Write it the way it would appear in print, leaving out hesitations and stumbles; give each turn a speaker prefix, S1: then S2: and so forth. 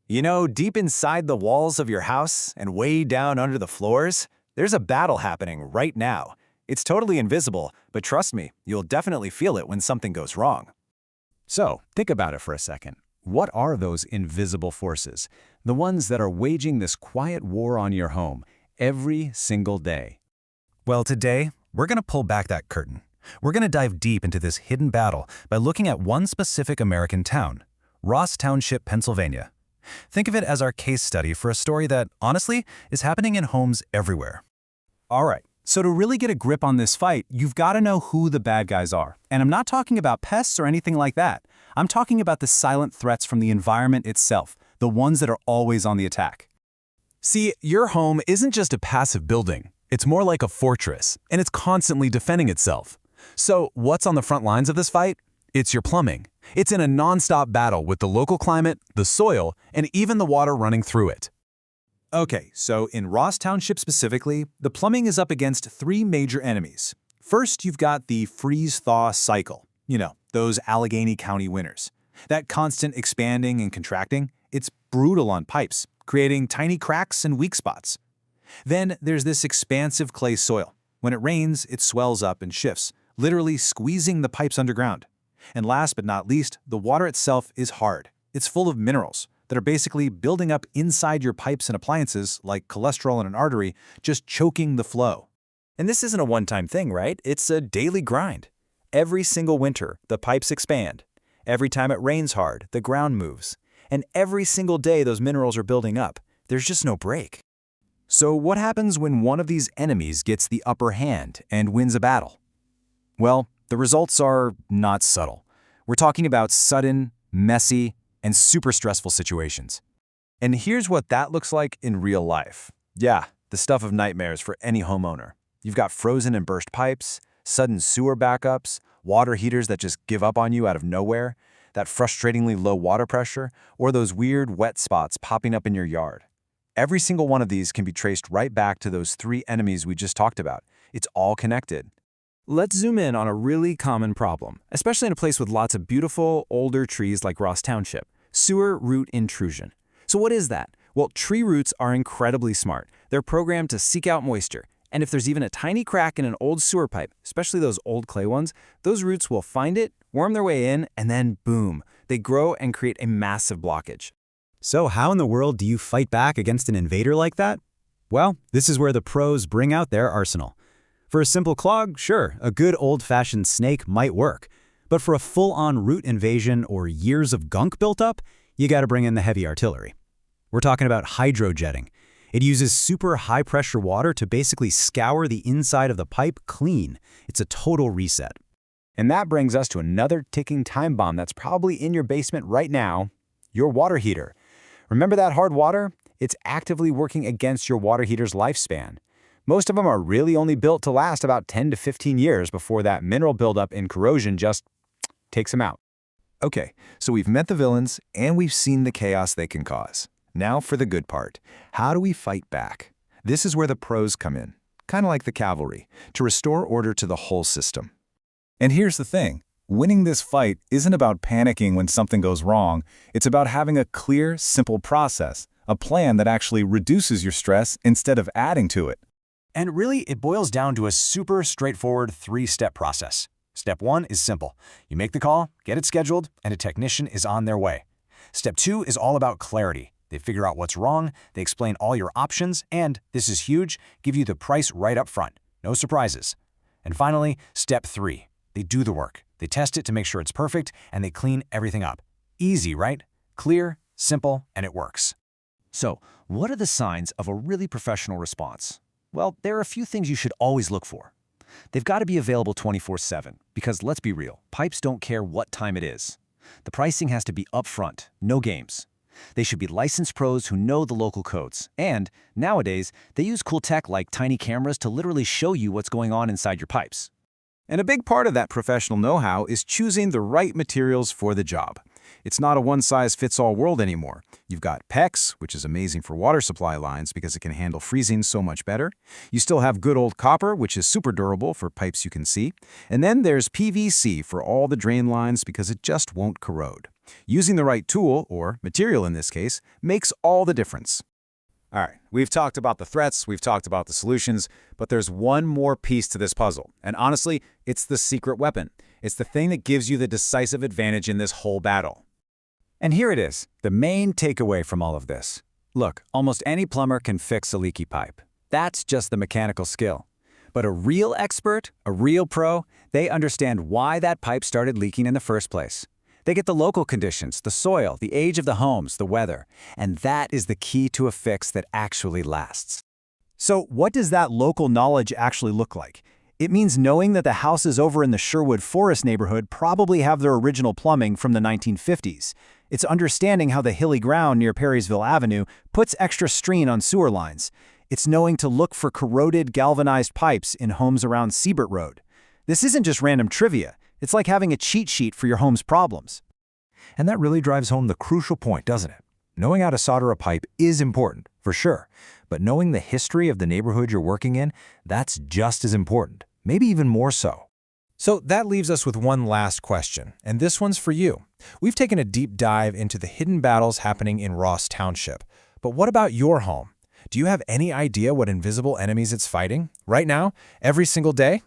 S1: You know, deep inside the walls of your house and way down under the floors, there's a battle happening right now. It's totally invisible, but trust me, you'll definitely feel it when something goes wrong.
S2: So, think about it for a second. What are those invisible forces? The ones that are waging this quiet war on your home every single day.
S1: Well, today, we're going to pull back that curtain. We're going to dive deep into this hidden battle by looking at one specific American town, Ross Township, Pennsylvania. Think of it as our case study for a story that, honestly, is happening in homes everywhere.
S2: All right, so to really get a grip on this fight, you've got to know who the bad guys are. And I'm not talking about pests or anything like that. I'm talking about the silent threats from the environment itself, the ones that are always on the attack.
S3: See, your home isn't just a passive building. It's more like a fortress, and it's constantly defending itself. So what's on the front lines of this fight? It's your plumbing. It's in a non-stop battle with the local climate, the soil, and even the water running through it.
S1: Okay, so in Ross Township specifically, the plumbing is up against three major enemies. First, you've got the freeze-thaw cycle. You know, those Allegheny County winters. That constant expanding and contracting, it's brutal on pipes, creating tiny cracks and weak spots. Then there's this expansive clay soil. When it rains, it swells up and shifts, literally squeezing the pipes underground. And last but not least, the water itself is hard. It's full of minerals that are basically building up inside your pipes and appliances like cholesterol in an artery, just choking the flow. And this isn't a one-time thing, right? It's a daily grind. Every single winter, the pipes expand. Every time it rains hard, the ground moves. And every single day those minerals are building up. There's just no break. So what happens when one of these enemies gets the upper hand and wins a battle? Well, the results are not subtle. We're talking about sudden, messy, and super stressful situations. And here's what that looks like in real life. Yeah, the stuff of nightmares for any homeowner. You've got frozen and burst pipes, sudden sewer backups, water heaters that just give up on you out of nowhere, that frustratingly low water pressure, or those weird wet spots popping up in your yard. Every single one of these can be traced right back to those three enemies we just talked about. It's all connected.
S3: Let's zoom in on a really common problem, especially in a place with lots of beautiful, older trees like Ross Township: sewer root intrusion. So what is that? Well, tree roots are incredibly smart. They're programmed to seek out moisture. And if there's even a tiny crack in an old sewer pipe, especially those old clay ones, those roots will find it, worm their way in, and then boom, they grow and create a massive blockage.
S2: So how in the world do you fight back against an invader like that? Well, this is where the pros bring out their arsenal. For a simple clog, sure, a good old-fashioned snake might work. But for a full-on root invasion or years of gunk built up, you gotta bring in the heavy artillery. We're talking about hydrojetting. It uses super high-pressure water to basically scour the inside of the pipe clean. It's a total reset. And that brings us to another ticking time bomb that's probably in your basement right now: your water heater. Remember that hard water? It's actively working against your water heater's lifespan. Most of them are really only built to last about 10 to 15 years before that mineral buildup and corrosion just takes them out.
S1: Okay, so we've met the villains and we've seen the chaos they can cause. Now for the good part. How do we fight back? This is where the pros come in, kind of like the cavalry, to restore order to the whole system. And here's the thing. Winning this fight isn't about panicking when something goes wrong. It's about having a clear, simple process, a plan that actually reduces your stress instead of adding to it.
S2: And really, it boils down to a super straightforward three-step process. Step 1 is simple. You make the call, get it scheduled, and a technician is on their way. Step 2 is all about clarity. They figure out what's wrong, they explain all your options, and, this is huge, give you the price right up front. No surprises. And finally, step 3. They do the work. They test it to make sure it's perfect, and they clean everything up. Easy, right? Clear, simple, and it works.
S1: So, what are the signs of a really professional response? Well, there are a few things you should always look for. They've got to be available 24/7, because let's be real, pipes don't care what time it is. The pricing has to be upfront, no games. They should be licensed pros who know the local codes. And, nowadays, they use cool tech like tiny cameras to literally show you what's going on inside your pipes. And a big part of that professional know-how is choosing the right materials for the job. It's not a one-size-fits-all world anymore. You've got PEX, which is amazing for water supply lines because it can handle freezing so much better. You still have good old copper, which is super durable for pipes you can see. And then there's PVC for all the drain lines because it just won't corrode.
S3: Using the right tool, or material in this case, makes all the difference.
S2: All right, we've talked about the threats, we've talked about the solutions, but there's one more piece to this puzzle. And honestly, it's the secret weapon. It's the thing that gives you the decisive advantage in this whole battle. And here it is, the main takeaway from all of this. Look, almost any plumber can fix a leaky pipe. That's just the mechanical skill. But a real expert, a real pro, they understand why that pipe started leaking in the first place. They get the local conditions, the soil, the age of the homes, the weather, and that is the key to a fix that actually lasts.
S1: So what does that local knowledge actually look like? It means knowing that the houses over in the Sherwood Forest neighborhood probably have their original plumbing from the 1950s. It's understanding how the hilly ground near Perrysville Avenue puts extra strain on sewer lines. It's knowing to look for corroded galvanized pipes in homes around Siebert Road. This isn't just random trivia. It's like having a cheat sheet for your home's problems.
S4: And that really drives home the crucial point, doesn't it? Knowing how to solder a pipe is important, for sure. But knowing the history of the neighborhood you're working in, that's just as important, maybe even more so.
S3: So that leaves us with one last question, and this one's for you. We've taken a deep dive into the hidden battles happening in Ross Township. But what about your home? Do you have any idea what invisible enemies it's fighting? Right now? Every single day?